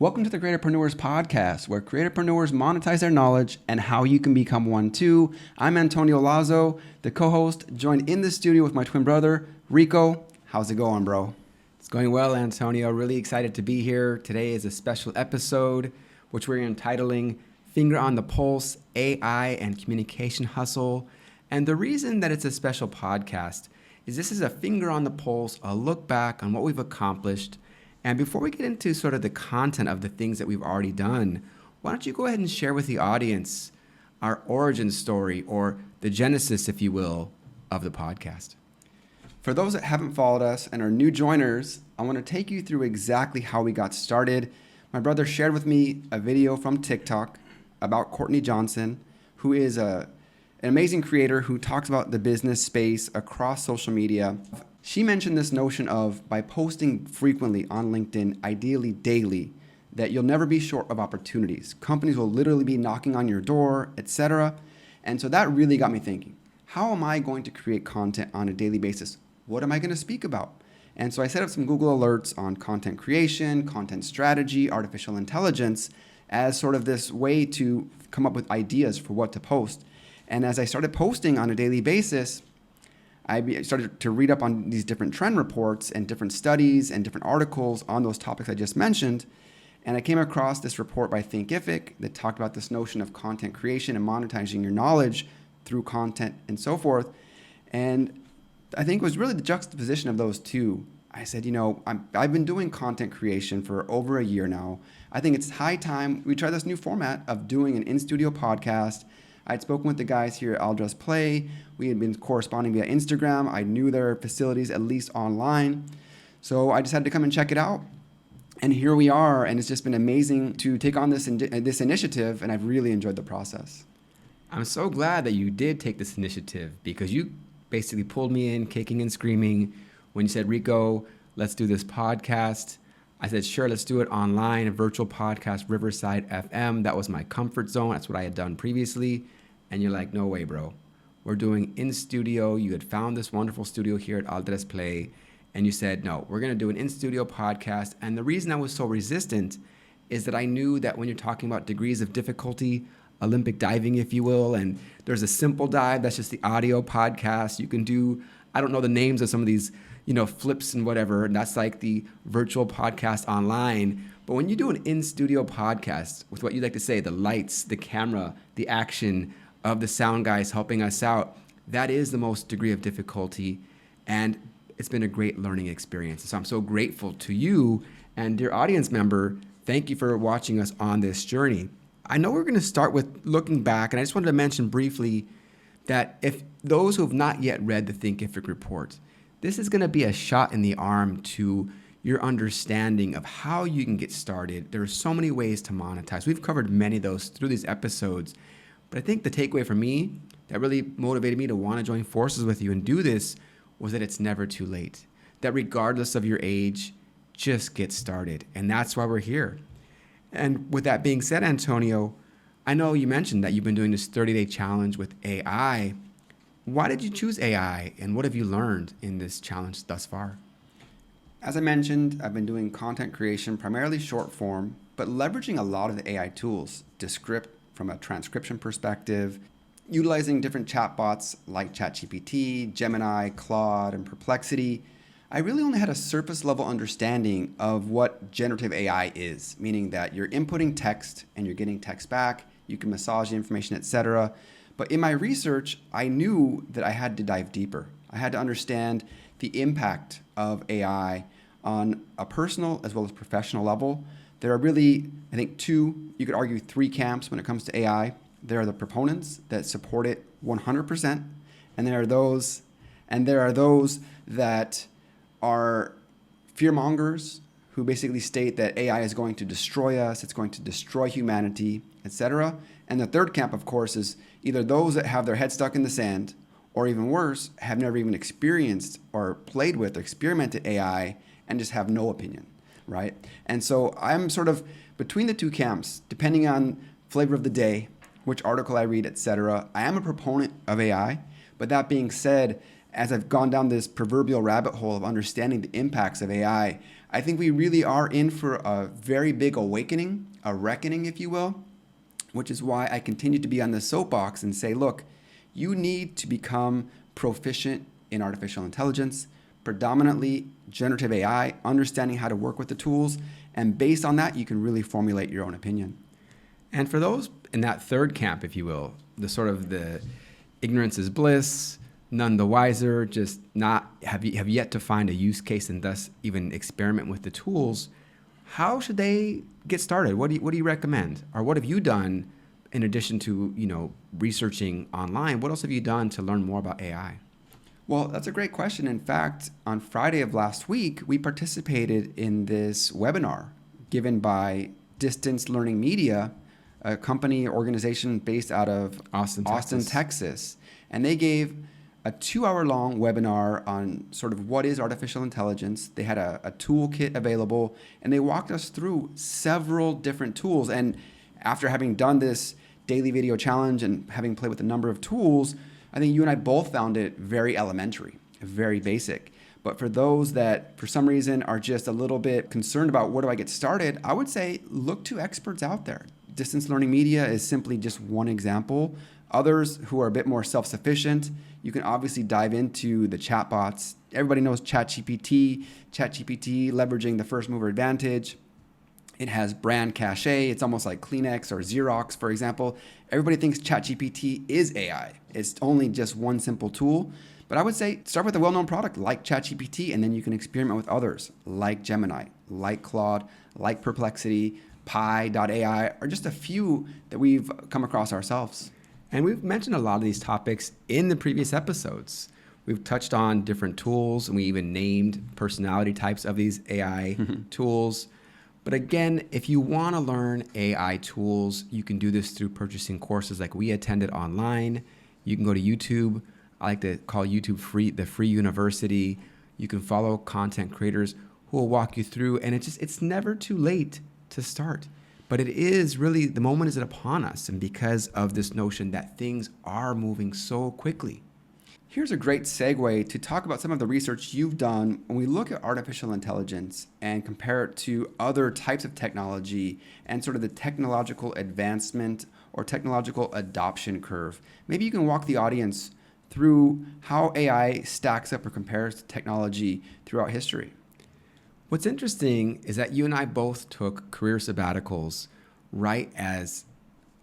Welcome to the Creatorpreneurs Podcast, where creatorpreneurs monetize their knowledge and how you can become one too. I'm Antonio Lazo, the co-host, joined in the studio with my twin brother, Rico. How's it going, bro? It's going well, Antonio. Really excited to be here. Today is a special episode, which we're entitling Finger on the Pulse, AI and Communication Hustle. And the reason that it's a special podcast is this is a finger on the pulse, a look back on what we've accomplished. And before we get into sort of the content of the things that we've already done, why don't you go ahead and share with the audience our origin story, or the genesis, if you will, of the podcast. For those that haven't followed us and are new joiners, I want to take you through exactly how we got started. My brother shared with me a video from TikTok about Courtney Johnson, who is an amazing creator who talks about the business space across social media. She mentioned this notion of, by posting frequently on LinkedIn, ideally daily, that you'll never be short of opportunities. Companies will literally be knocking on your door, etc. And so that really got me thinking, how am I going to create content on a daily basis? What am I going to speak about? And so I set up some Google alerts on content creation, content strategy, artificial intelligence, as sort of this way to come up with ideas for what to post. And as I started posting on a daily basis, I started to read up on these different trend reports and different studies and different articles on those topics I just mentioned. And I came across this report by Thinkific that talked about this notion of content creation and monetizing your knowledge through content and so forth. And I think it was really the juxtaposition of those two. I said, I've been doing content creation for over a year now. I think it's high time we try this new format of doing an in-studio podcast. I'd spoken with the guys here at Aldress Play. We had been corresponding via Instagram. I knew their facilities, at least online. So I decided to come and check it out. And here we are. And it's just been amazing to take on this initiative. And I've really enjoyed the process. I'm so glad that you did take this initiative, because you basically pulled me in kicking and screaming when you said, Rico, let's do this podcast. I said, sure, let's do it online, a virtual podcast, Riverside FM. That was my comfort zone. That's what I had done previously. And you're like, no way, bro. We're doing in studio. You had found this wonderful studio here at Aldress Play. And you said, no, we're going to do an in-studio podcast. And the reason I was so resistant is that I knew that when you're talking about degrees of difficulty, Olympic diving, if you will, and there's a simple dive, that's just the audio podcast. You can do, I don't know the names of some of these, flips and whatever, and that's like the virtual podcast online. But when you do an in-studio podcast with what you like to say, the lights, the camera, the action of the sound guys helping us out, that is the most degree of difficulty. And it's been a great learning experience. So I'm so grateful to you, and dear audience member, thank you for watching us on this journey. I know we're going to start with looking back, and I just wanted to mention briefly that if those who have not yet read the Thinkific report, this is going to be a shot in the arm to your understanding of how you can get started. There are so many ways to monetize. We've covered many of those through these episodes, but I think the takeaway for me that really motivated me to want to join forces with you and do this was that it's never too late. That regardless of your age, just get started. And that's why we're here. And with that being said, Antonio, I know you mentioned that you've been doing this 30-day challenge with AI. Why did you choose AI, and what have you learned in this challenge thus far? As I mentioned, I've been doing content creation, primarily short form, but leveraging a lot of the AI tools to script from a transcription perspective, utilizing different chatbots like ChatGPT, Gemini, Claude, and Perplexity. I really only had a surface level understanding of what generative AI is, meaning that you're inputting text and you're getting text back, you can massage the information, etc. But in my research, I knew that I had to dive deeper. I had to understand the impact of AI on a personal as well as professional level. There are really, I think, you could argue three camps when it comes to AI. There are the proponents that support it 100%, and there are those that are fearmongers who basically state that AI is going to destroy us, it's going to destroy humanity, etc. And the third camp, of course, is either those that have their head stuck in the sand, or even worse, have never even experienced or played with or experimented AI and just have no opinion, right? And so I'm sort of between the two camps, depending on flavor of the day, which article I read, etc. I am a proponent of AI, but that being said, as I've gone down this proverbial rabbit hole of understanding the impacts of AI, I think we really are in for a very big awakening, a reckoning, if you will, which is why I continue to be on the soapbox and say, look, you need to become proficient in artificial intelligence, predominantly generative AI, understanding how to work with the tools, and based on that, you can really formulate your own opinion. And for those in that third camp, if you will, the sort of the ignorance is bliss, none the wiser, just not have yet to find a use case and thus even experiment with the tools, how should they get started? What do you recommend? Or what have you done in addition to, researching online? What else have you done to learn more about AI? Well, that's a great question. In fact, on Friday of last week, we participated in this webinar given by Distance Learning Media, a company organization based out of Austin, Texas. And they gave a 2-hour-long webinar on sort of what is artificial intelligence. They had a toolkit available, and they walked us through several different tools. And after having done this daily video challenge and having played with a number of tools, I think you and I both found it very elementary, very basic. But for those that, for some reason, are just a little bit concerned about where do I get started, I would say look to experts out there. Distance Learning Media is simply just one example. Others who are a bit more self-sufficient, you can obviously dive into the chatbots. Everybody knows ChatGPT leveraging the first mover advantage. It has brand cachet. It's almost like Kleenex or Xerox, for example. Everybody thinks ChatGPT is AI. It's only just one simple tool. But I would say start with a well-known product like ChatGPT, and then you can experiment with others like Gemini, like Claude, like Perplexity, Pi.ai, or just a few that we've come across ourselves. And we've mentioned a lot of these topics in the previous episodes. We've touched on different tools, and we even named personality types of these AI tools. But again, if you want to learn AI tools, you can do this through purchasing courses like we attended online. You can go to YouTube. I like to call YouTube the free university. You can follow content creators who will walk you through, and it's never too late to start. But it is really, the moment is upon us, and because of this notion that things are moving so quickly. Here's a great segue to talk about some of the research you've done when we look at artificial intelligence and compare it to other types of technology and sort of the technological advancement or technological adoption curve. Maybe you can walk the audience through how AI stacks up or compares to technology throughout history. What's interesting is that you and I both took career sabbaticals right as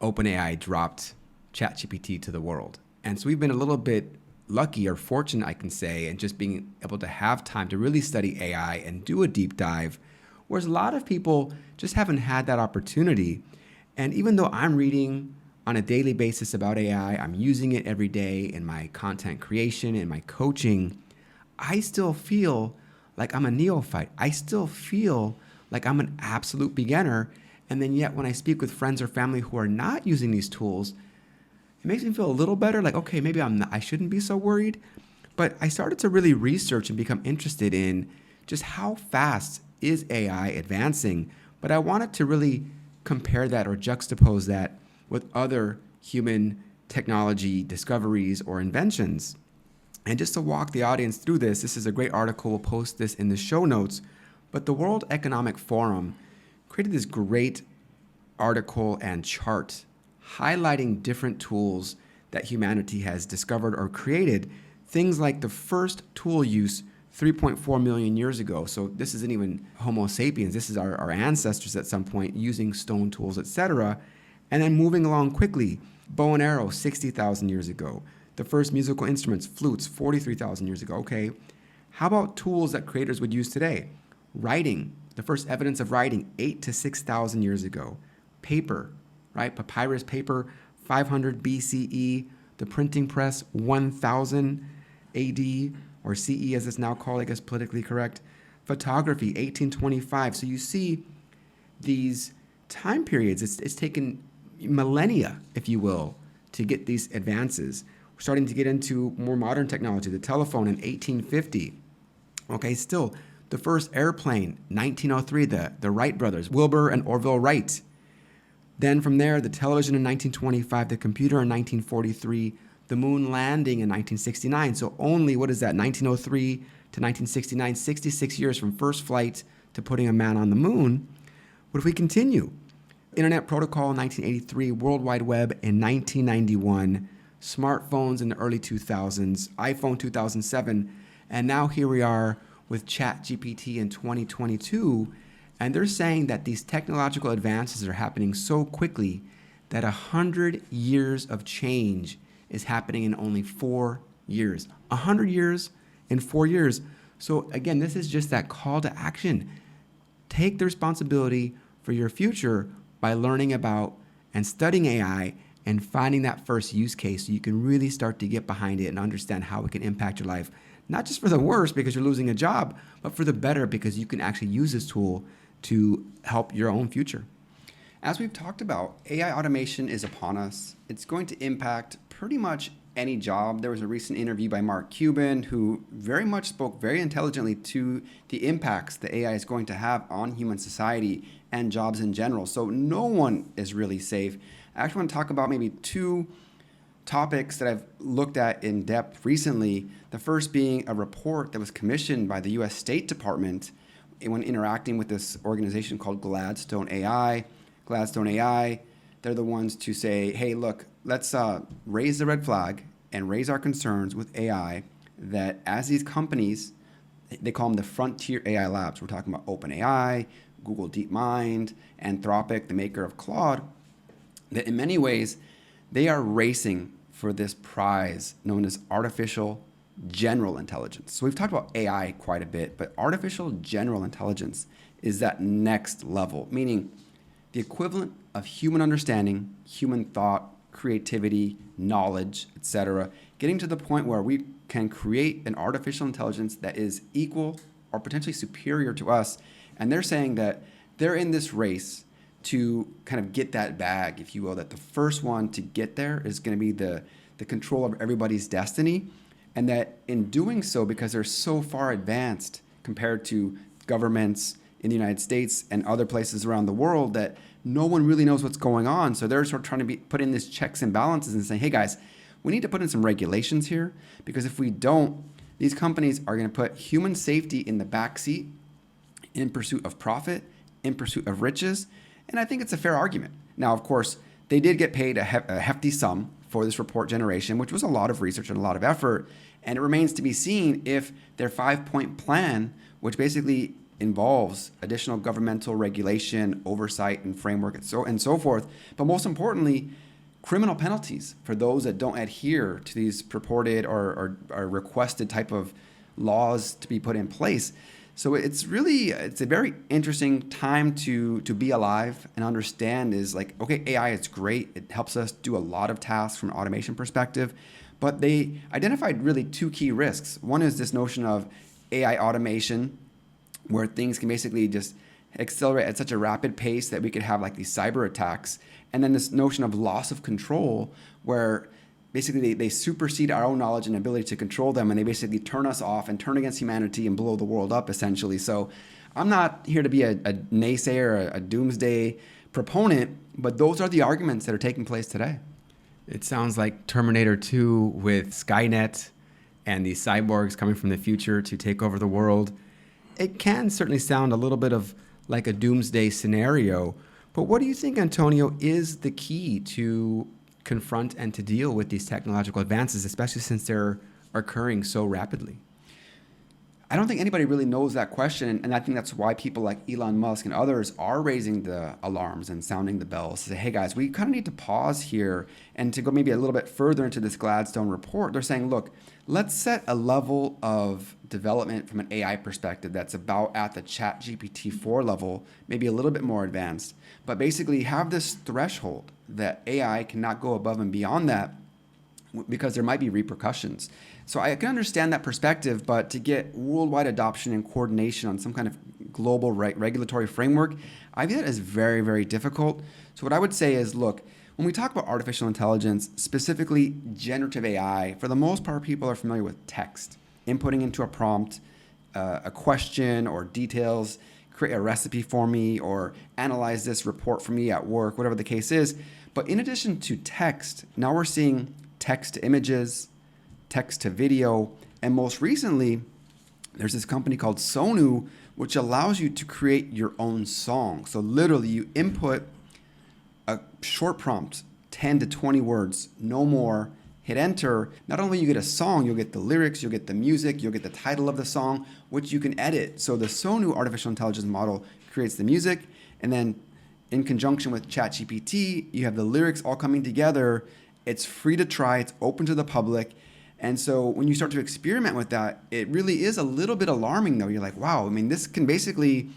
OpenAI dropped ChatGPT to the world. And so we've been a little bit lucky or fortunate, I can say, in just being able to have time to really study AI and do a deep dive, whereas a lot of people just haven't had that opportunity. And even though I'm reading on a daily basis about AI, I'm using it every day in my content creation and my coaching, I still feel like I'm a neophyte. I still feel like I'm an absolute beginner. And then yet when I speak with friends or family who are not using these tools, it makes me feel a little better, like, okay, maybe I shouldn't be so worried. But I started to really research and become interested in just how fast is AI advancing. But I wanted to really compare that or juxtapose that with other human technology discoveries or inventions. And just to walk the audience through this is a great article. We'll post this in the show notes. But the World Economic Forum created this great article and chart highlighting different tools that humanity has discovered or created. Things like the first tool use 3.4 million years ago. So this isn't even Homo sapiens. This is our ancestors at some point using stone tools, etc. And then moving along quickly, bow and arrow 60,000 years ago. The first musical instruments, flutes, 43,000 years ago. Okay, how about tools that creators would use today? Writing, the first evidence of writing, 8,000 to 6,000 years ago. Paper, right? Papyrus paper, 500 BCE. The printing press, 1000 AD, or CE as it's now called, I guess politically correct. Photography, 1825. So you see these time periods. It's taken millennia, if you will, to get these advances. We're starting to get into more modern technology, the telephone in 1850. Okay, still, the first airplane, 1903, the Wright brothers, Wilbur and Orville Wright. Then from there, the television in 1925, the computer in 1943, the moon landing in 1969. So only, 1903 to 1969, 66 years from first flight to putting a man on the moon. What if we continue? Internet protocol in 1983, World Wide Web in 1991, smartphones in the early 2000s, iPhone 2007, and now here we are with ChatGPT in 2022, and they're saying that these technological advances are happening so quickly that 100 years of change is happening in only 4 years. 100 years in 4 years. So again, this is just that call to action. Take the responsibility for your future by learning about and studying AI and finding that first use case so you can really start to get behind it and understand how it can impact your life. Not just for the worse because you're losing a job, but for the better because you can actually use this tool to help your own future. As we've talked about, AI automation is upon us. It's going to impact pretty much any job. There was a recent interview by Mark Cuban who very much spoke very intelligently to the impacts that AI is going to have on human society and jobs in general. So no one is really safe. I actually want to talk about maybe 2 topics that I've looked at in depth recently. The first being a report that was commissioned by the US State Department when interacting with this organization called Gladstone.ai. Gladstone.ai, they're the ones to say, hey, look, let's raise the red flag and raise our concerns with AI that as these companies, they call them the frontier AI labs. We're talking about OpenAI, Google DeepMind, Anthropic, the maker of Claude, that in many ways, they are racing for this prize known as artificial general intelligence. So we've talked about AI quite a bit, but artificial general intelligence is that next level, meaning the equivalent of human understanding, human thought, creativity, knowledge, etc., getting to the point where we can create an artificial intelligence that is equal or potentially superior to us. And they're saying that they're in this race to kind of get that bag, if you will, that the first one to get there is going to be the control of everybody's destiny. And that in doing so, because they're so far advanced compared to governments in the United States and other places around the world, that no one really knows what's going on. So they're sort of trying to put in this checks and balances and saying, hey guys, we need to put in some regulations here, because if we don't, these companies are going to put human safety in the backseat in pursuit of profit, in pursuit of riches. And I think it's a fair argument. Now, of course, they did get paid a hefty sum for this report generation, which was a lot of research and a lot of effort. And it remains to be seen if their 5-point plan, which basically involves additional governmental regulation, oversight, and framework, and so forth. But most importantly, criminal penalties for those that don't adhere to these purported or requested type of laws to be put in place. So it's a very interesting time to be alive and understand is like, okay, AI is great. It helps us do a lot of tasks from an automation perspective, but they identified really 2 key risks. One is this notion of AI automation, where things can basically just accelerate at such a rapid pace that we could have like these cyber attacks. And then this notion of loss of control, where basically they supersede our own knowledge and ability to control them, and they basically turn us off and turn against humanity and blow the world up, essentially. So I'm not here to be a naysayer, a doomsday proponent, but those are the arguments that are taking place today. It sounds like Terminator 2 with Skynet and these cyborgs coming from the future to take over the world. It can certainly sound a little bit of like a doomsday scenario, but what do you think, Antonio, is the key to confront and to deal with these technological advances, especially since they're occurring so rapidly? I don't think anybody really knows that question, and I think that's why people like Elon Musk and others are raising the alarms and sounding the bells to say, hey guys, we kind of need to pause here. And to go maybe a little bit further into this Gladstone report, they're saying, look, let's set a level of development from an AI perspective that's about at the ChatGPT 4 level, maybe a little bit more advanced, but basically have this threshold that AI cannot go above and beyond that, because there might be repercussions. So I can understand that perspective, but to get worldwide adoption and coordination on some kind of global regulatory framework, I view that as very, very difficult. So what I would say is, look, when we talk about artificial intelligence, specifically generative AI, for the most part, people are familiar with text, inputting into a prompt, a question or details, create a recipe for me, or analyze this report for me at work, whatever the case is. But in addition to text, now we're seeing text to images, text to video, and most recently, there's this company called Suno, which allows you to create your own song. So literally you input a short prompt, 10 to 20 words, no more, hit enter. Not only you get a song, you'll get the lyrics, you'll get the music, you'll get the title of the song, which you can edit. So the Suno artificial intelligence model creates the music, and then in conjunction with ChatGPT, you have the lyrics all coming together. It's free to try, it's open to the public. And so when you start to experiment with that, it really is a little bit alarming though. You're like, wow, I mean, this can basically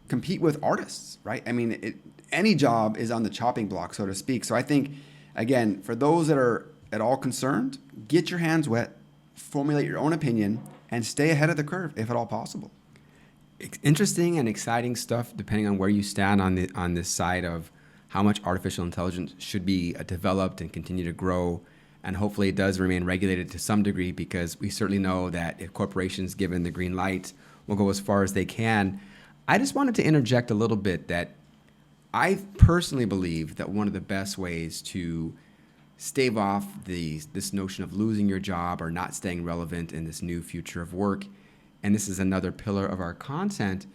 compete with artists, right? I mean, any job is on the chopping block, so to speak. So I think, again, for those that are at all concerned, get your hands wet, formulate your own opinion, and stay ahead of the curve if at all possible. Interesting and exciting stuff depending on where you stand on this side of how much artificial intelligence should be developed and continue to grow. And hopefully it does remain regulated to some degree, because we certainly know that if corporations given the green light will go as far as they can. I just wanted to interject a little bit that I personally believe that one of the best ways to stave off this notion of losing your job or not staying relevant in this new future of work, and this is another pillar of our content,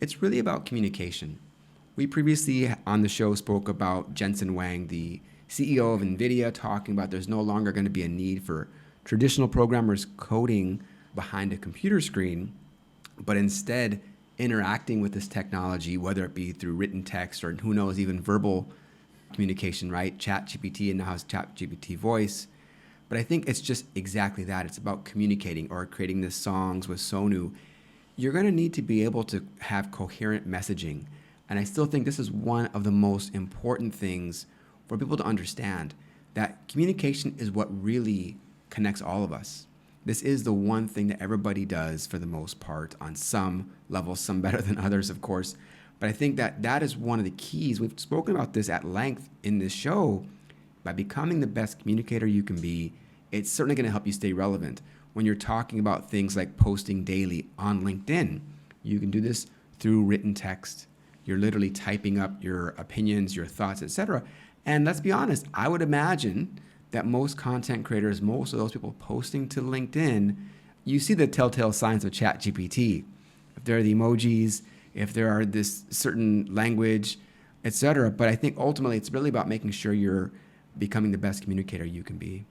it's really about communication. We previously on the show spoke about Jensen Huang, the CEO of NVIDIA, talking about there's no longer going to be a need for traditional programmers coding behind a computer screen, but instead interacting with this technology, whether it be through written text or who knows, even verbal communication, right? ChatGPT, and now has ChatGPT voice. But I think it's just exactly that. It's about communicating or creating these songs with Suno. You're going to need to be able to have coherent messaging. And I still think this is one of the most important things for people to understand, that communication is what really connects all of us. This is the one thing that everybody does for the most part on some level, some better than others, of course. But I think that is one of the keys. We've spoken about this at length in this show. By becoming the best communicator you can be, it's certainly going to help you stay relevant. When you're talking about things like posting daily on LinkedIn, you can do this through written text. You're literally typing up your opinions, your thoughts, etc. And let's be honest, I would imagine that most content creators, most of those people posting to LinkedIn, you see the telltale signs of ChatGPT. If there are the emojis, if there are this certain language, etc. But I think ultimately it's really about making sure you're becoming the best communicator you can be.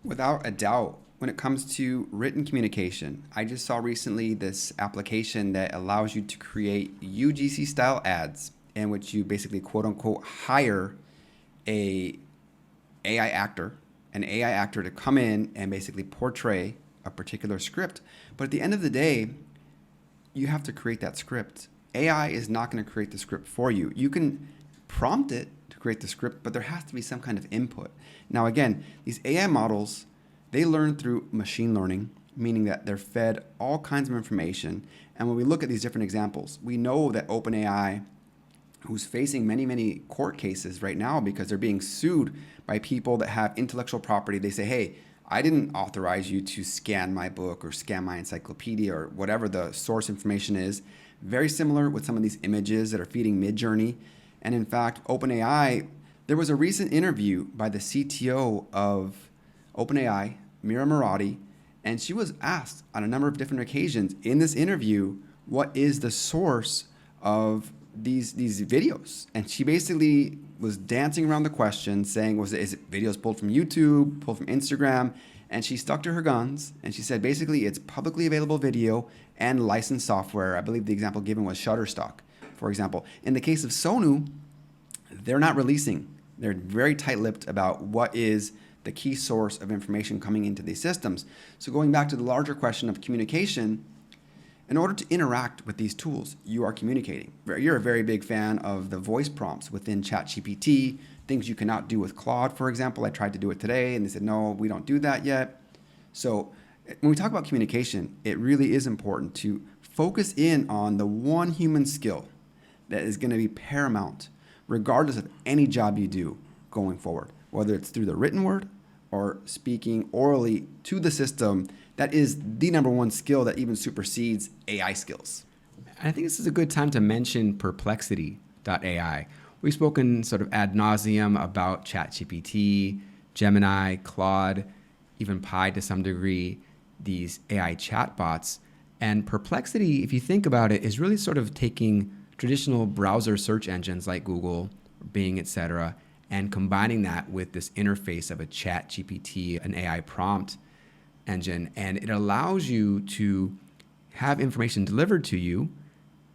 Without a doubt, when it comes to written communication, I just saw recently this application that allows you to create UGC style ads in which you basically quote unquote hire an AI actor to come in and basically portray a particular script. But at the end of the day, you have to create that script. AI is not going to create the script for you. You can prompt it to create the script, but there has to be some kind of input. Now, again, these AI models, they learn through machine learning, meaning that they're fed all kinds of information. And when we look at these different examples, we know that OpenAI, who's facing many, many court cases right now because they're being sued by people that have intellectual property. They say, hey, I didn't authorize you to scan my book or scan my encyclopedia or whatever the source information is. Very similar with some of these images that are feeding Midjourney. And in fact, OpenAI, there was a recent interview by the CTO of OpenAI, Mira Murati, and she was asked on a number of different occasions in this interview, what is the source of these videos? And she basically was dancing around the question, saying, is it videos pulled from YouTube, pulled from Instagram? And she stuck to her guns, and she said basically it's publicly available video and licensed software. I believe the example given was Shutterstock, for example. In the case of Suno, they're not releasing. They're very tight-lipped about what is the key source of information coming into these systems. So going back to the larger question of communication, in order to interact with these tools, you are communicating. You're a very big fan of the voice prompts within ChatGPT, things you cannot do with Claude, for example. I tried to do it today, and they said, no, we don't do that yet. So when we talk about communication, it really is important to focus in on the one human skill that is going to be paramount, regardless of any job you do going forward, whether it's through the written word or speaking orally to the system. That is the number one skill that even supersedes AI skills. I think this is a good time to mention perplexity.ai. We've spoken sort of ad nauseum about ChatGPT, Gemini, Claude, even Pi to some degree, these AI chatbots. And Perplexity, if you think about it, is really sort of taking traditional browser search engines like Google, Bing, etc., and combining that with this interface of a chat GPT, an AI prompt engine. And it allows you to have information delivered to you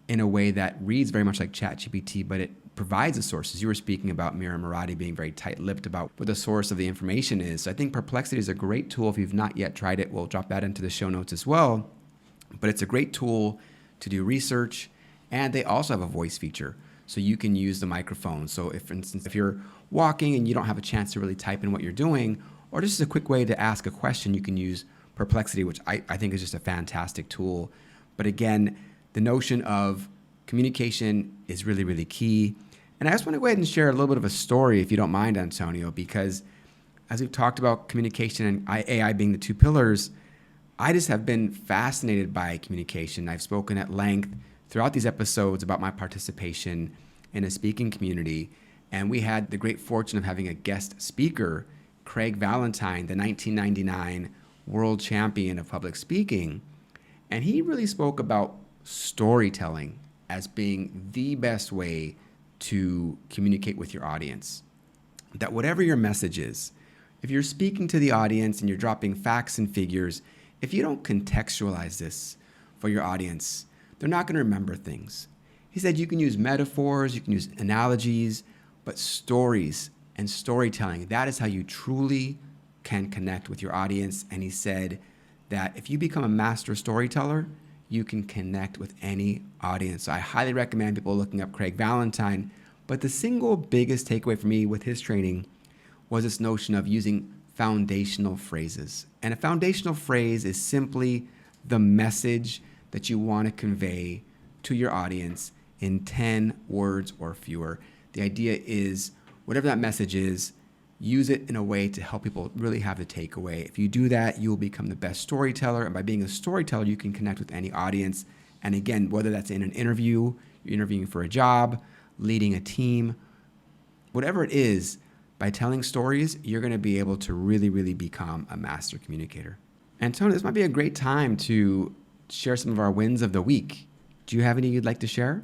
in a way that reads very much like ChatGPT, but it provides the sources. You were speaking about Mira Murati being very tight-lipped about what the source of the information is. So I think Perplexity is a great tool. If you've not yet tried it, we'll drop that into the show notes as well. But it's a great tool to do research, and they also have a voice feature. So you can use the microphone. So if, for instance, if you're walking and you don't have a chance to really type in what you're doing, or just a quick way to ask a question, you can use Perplexity, which I think is just a fantastic tool. But again, the notion of communication is really, really key. And I just want to go ahead and share a little bit of a story, if you don't mind, Antonio, because as we've talked about communication and AI being the two pillars, I just have been fascinated by communication. I've spoken at length throughout these episodes about my participation in a speaking community. And we had the great fortune of having a guest speaker, Craig Valentine, the 1999 world champion of public speaking. And he really spoke about storytelling as being the best way to communicate with your audience. That whatever your message is, if you're speaking to the audience and you're dropping facts and figures, if you don't contextualize this for your audience, they're not going to remember things. He said you can use metaphors, you can use analogies, but stories and storytelling, that is how you truly can connect with your audience. And he said that if you become a master storyteller, you can connect with any audience. So I highly recommend people looking up Craig Valentine. But the single biggest takeaway for me with his training was this notion of using foundational phrases. And a foundational phrase is simply the message that you want to convey to your audience in 10 words or fewer. The idea is whatever that message is, use it in a way to help people really have the takeaway. If you do that, you will become the best storyteller. And by being a storyteller, you can connect with any audience. And again, whether that's in an interview, you're interviewing for a job, leading a team, whatever it is, by telling stories, you're going to be able to really, really become a master communicator. Antonio, this might be a great time to share some of our wins of the week. Do you have any you'd like to share?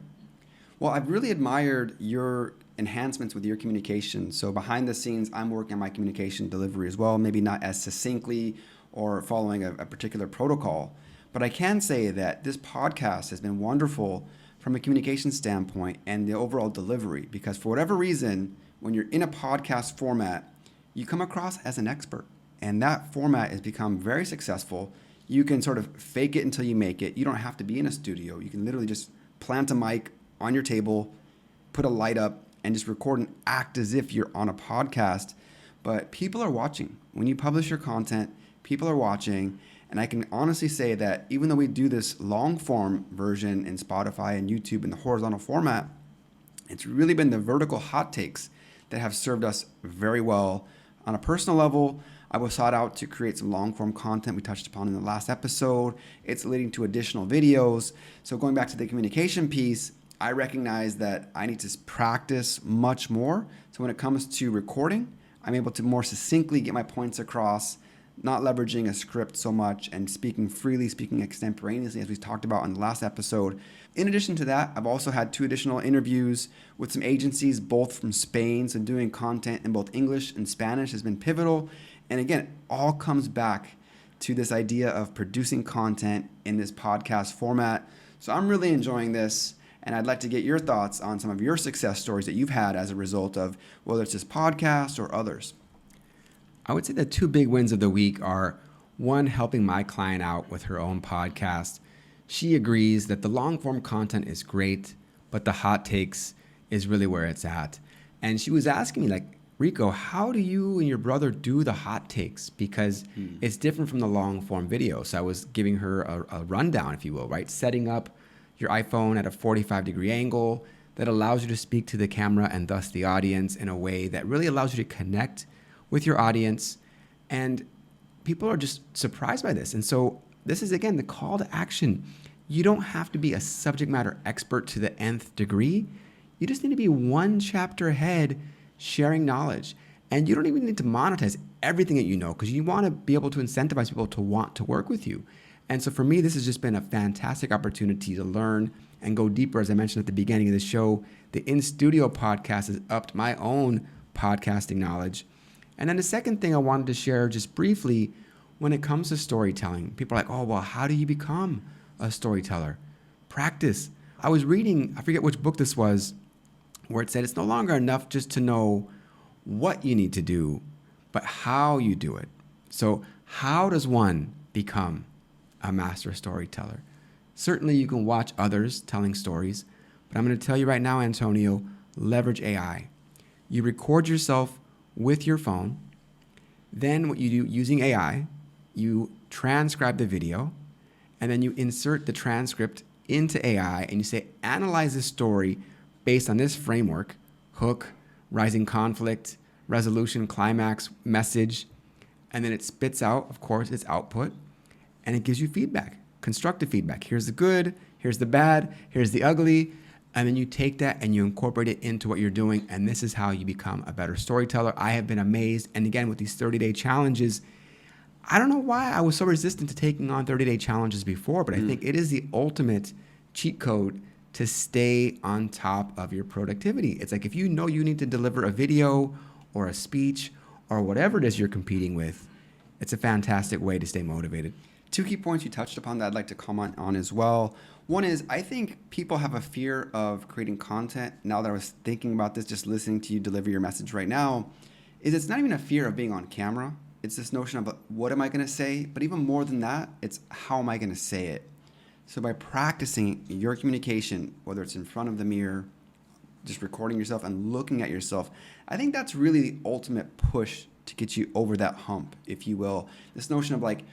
Well, I've really admired your enhancements with your communication. So behind the scenes, I'm working on my communication delivery as well, maybe not as succinctly or following a particular protocol. But I can say that this podcast has been wonderful from a communication standpoint and the overall delivery, because for whatever reason, when you're in a podcast format, you come across as an expert. And that format has become very successful. You can sort of fake it until you make it. You don't have to be in a studio. You can literally just plant a mic on your table, put a light up, and just record and act as if you're on a podcast. But people are watching. When you publish your content, people are watching. And I can honestly say that even though we do this long form version in Spotify and YouTube in the horizontal format, it's really been the vertical hot takes that have served us very well. On a personal level, I was sought out to create some long form content we touched upon in the last episode. It's leading to additional videos. So going back to the communication piece, I recognize that I need to practice much more. So when it comes to recording, I'm able to more succinctly get my points across, not leveraging a script so much and speaking freely, speaking extemporaneously, as we talked about in the last episode. In addition to that, I've also had 2 additional interviews with some agencies, both from Spain. So doing content in both English and Spanish has been pivotal. And again, it all comes back to this idea of producing content in this podcast format. So I'm really enjoying this. And I'd like to get your thoughts on some of your success stories that you've had as a result of whether it's this podcast or others. I would say the 2 big wins of the week are, one, helping my client out with her own podcast. She agrees that the long form content is great, but the hot takes is really where it's at. And she was asking me, like, Rico, how do you and your brother do the hot takes? Because it's different from the long form video. So I was giving her a rundown, if you will, right? Setting up your iPhone at a 45-degree angle that allows you to speak to the camera and thus the audience in a way that really allows you to connect with your audience. And people are just surprised by this. And so this is, again, the call to action. You don't have to be a subject matter expert to the nth degree. You just need to be one chapter ahead sharing knowledge. And you don't even need to monetize everything that you know, because you want to be able to incentivize people to want to work with you. And so for me, this has just been a fantastic opportunity to learn and go deeper. As I mentioned at the beginning of the show, the In Studio podcast has upped my own podcasting knowledge. And then the second thing I wanted to share just briefly, when it comes to storytelling, people are like, oh, well, how do you become a storyteller? Practice. I was reading, I forget which book this was, where it said it's no longer enough just to know what you need to do, but how you do it. So how does one become a master storyteller? Certainly you can watch others telling stories, but I'm going to tell you right now, Antonio, leverage AI. You record yourself with your phone. Then what you do using AI, you transcribe the video, and then you insert the transcript into AI and you say, analyze this story based on this framework: hook, rising conflict, resolution, climax, message. And then it spits out, of course, its output, and it gives you feedback, constructive feedback. Here's the good, here's the bad, here's the ugly. And then you take that and you incorporate it into what you're doing. And this is how you become a better storyteller. I have been amazed. And again, with these 30-day challenges, I don't know why I was so resistant to taking on 30-day challenges before, but I think it is the ultimate cheat code to stay on top of your productivity. It's like if you know you need to deliver a video or a speech or whatever it is you're competing with, it's a fantastic way to stay motivated. Two key points you touched upon that I'd like to comment on as well. One is, I think people have a fear of creating content. Now that I was thinking about this, just listening to you deliver your message right now, is it's not even a fear of being on camera. It's this notion of what am I going to say? But even more than that, it's how am I going to say it? So by practicing your communication, whether it's in front of the mirror, just recording yourself and looking at yourself, I think that's really the ultimate push to get you over that hump, if you will. This notion of like,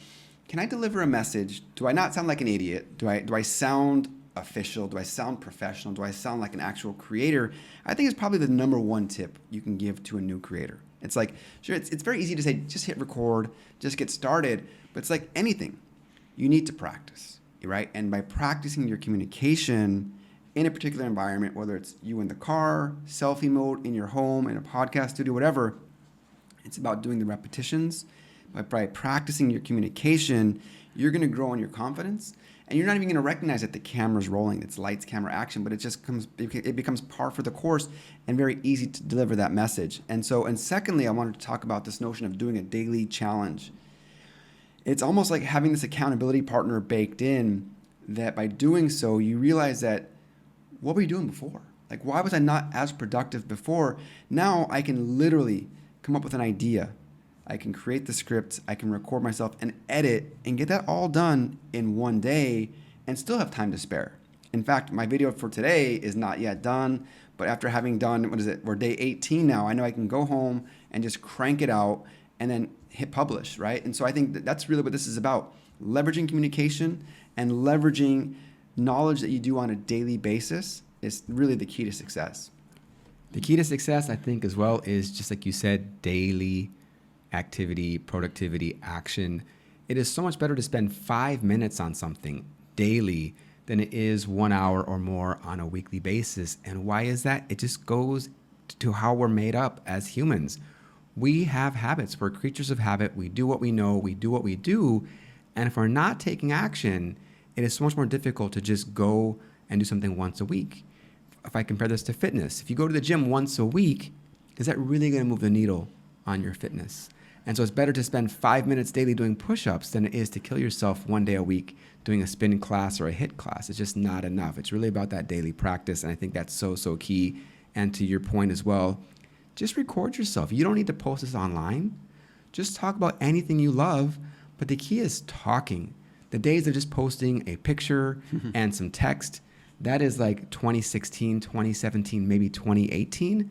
can I deliver a message? Do I not sound like an idiot? Do I sound official? Do I sound professional? Do I sound like an actual creator? I think it's probably the number one tip you can give to a new creator. It's like, sure, it's very easy to say, just hit record, just get started. But it's like anything, you need to practice, right? And by practicing your communication in a particular environment, whether it's you in the car, selfie mode, in your home, in a podcast studio, whatever, it's about doing the repetitions. By practicing your communication, you're going to grow in your confidence, and you're not even going to recognize that the camera's rolling. It's lights, camera, action, but it becomes par for the course and very easy to deliver that message. And secondly, I wanted to talk about this notion of doing a daily challenge. It's almost like having this accountability partner baked in, that by doing so, you realize that, what were you doing before? Like, why was I not as productive before? Now I can literally come up with an idea. I can create the script, I can record myself and edit and get that all done in one day and still have time to spare. In fact, my video for today is not yet done, but after having done, we're day 18 now, I know I can go home and just crank it out and then hit publish, right? And so I think that's really what this is about. Leveraging communication and leveraging knowledge that you do on a daily basis is really the key to success. The key to success, I think, as well, is just like you said, daily activity, productivity, action. It is so much better to spend 5 minutes on something daily than it is 1 hour or more on a weekly basis. And why is that? It just goes to how we're made up as humans. We have habits. We're creatures of habit. We do what we know. We do what we do. And if we're not taking action, it is so much more difficult to just go and do something once a week. If I compare this to fitness, if you go to the gym once a week, is that really going to move the needle on your fitness? And so it's better to spend 5 minutes daily doing push-ups than it is to kill yourself one day a week doing a spin class or a HIIT class. It's just not enough. It's really about that daily practice, and I think that's so, so key. And to your point as well, just record yourself. You don't need to post this online. Just talk about anything you love, but the key is talking. The days of just posting a picture and some text, that is like 2016, 2017, maybe 2018.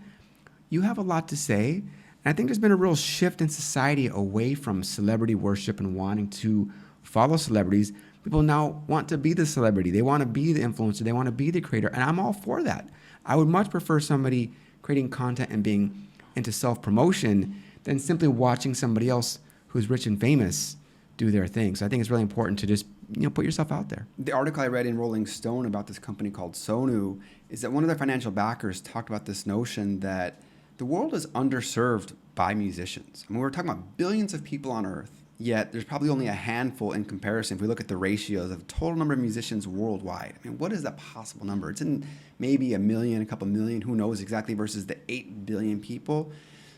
You have a lot to say. And I think there's been a real shift in society away from celebrity worship and wanting to follow celebrities. People now want to be the celebrity. They want to be the influencer. They want to be the creator. And I'm all for that. I would much prefer somebody creating content and being into self-promotion than simply watching somebody else who's rich and famous do their thing. So I think it's really important to just put yourself out there. The article I read in Rolling Stone about this company called Suno is that one of their financial backers talked about this notion that the world is underserved by musicians. I mean, we're talking about billions of people on Earth, yet there's probably only a handful in comparison if we look at the ratios of total number of musicians worldwide. I mean, what is the possible number? It's in maybe a million, a couple million, who knows exactly, versus the 8 billion people.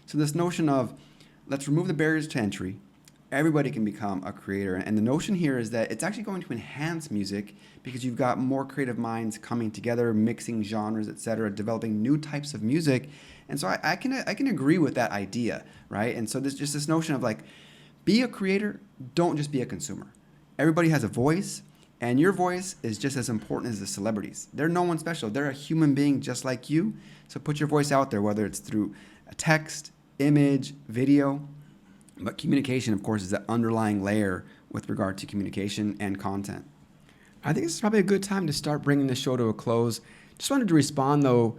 So this notion of let's remove the barriers to entry. Everybody can become a creator. And the notion here is that it's actually going to enhance music because you've got more creative minds coming together, mixing genres, etc., developing new types of music. And so I can agree with that idea, right? And so there's just this notion of like, be a creator, don't just be a consumer. Everybody has a voice, and your voice is just as important as the celebrities. They're no one special. They're a human being just like you. So put your voice out there, whether it's through a text, image, video. But communication, of course, is the underlying layer with regard to communication and content. I think this is probably a good time to start bringing the show to a close. Just wanted to respond, though.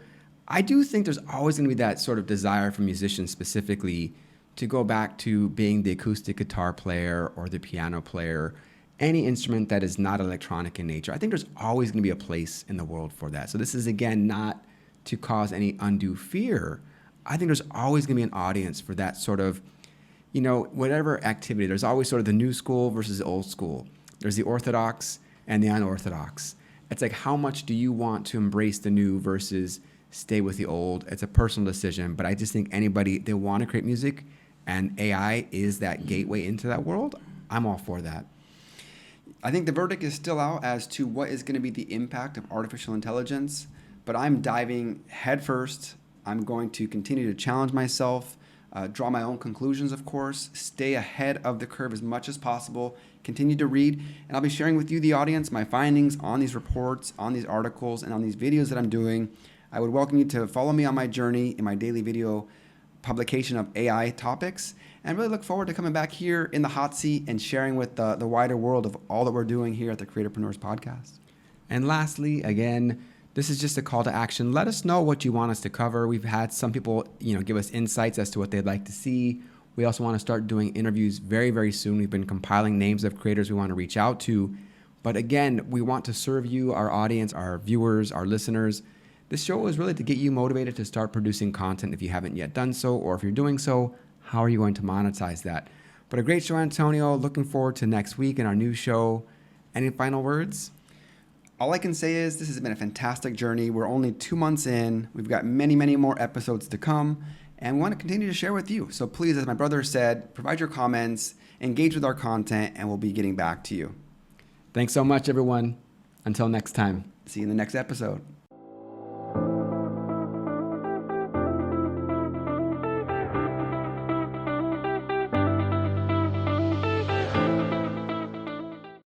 I do think there's always going to be that sort of desire for musicians specifically to go back to being the acoustic guitar player or the piano player, any instrument that is not electronic in nature. I think there's always going to be a place in the world for that. So this is, again, not to cause any undue fear. I think there's always going to be an audience for that sort of, whatever activity. There's always sort of the new school versus the old school. There's the orthodox and the unorthodox. It's like, how much do you want to embrace the new versus stay with the old? It's a personal decision, but I just think anybody, they want to create music, and AI is that gateway into that world. I'm all for that. I think the verdict is still out as to what is going to be the impact of artificial intelligence, but I'm diving headfirst. I'm going to continue to challenge myself, draw my own conclusions, of course, stay ahead of the curve as much as possible, continue to read, and I'll be sharing with you, the audience, my findings on these reports, on these articles, and on these videos that I'm doing. I would welcome you to follow me on my journey in my daily video publication of AI topics, and really look forward to coming back here in the hot seat and sharing with the wider world of all that we're doing here at the Creatorpreneurs Podcast. And lastly, again, this is just a call to action. Let us know what you want us to cover. We've had some people, give us insights as to what they'd like to see. We also want to start doing interviews very, very soon. We've been compiling names of creators we want to reach out to. But again, we want to serve you, our audience, our viewers, our listeners. This show is really to get you motivated to start producing content if you haven't yet done so, or if you're doing so, how are you going to monetize that? But a great show, Antonio. Looking forward to next week and our new show. Any final words? All I can say is this has been a fantastic journey. We're only 2 months in. We've got many, many more episodes to come, and we want to continue to share with you. So please, as my brother said, provide your comments, engage with our content, and we'll be getting back to you. Thanks so much, everyone. Until next time. See you in the next episode.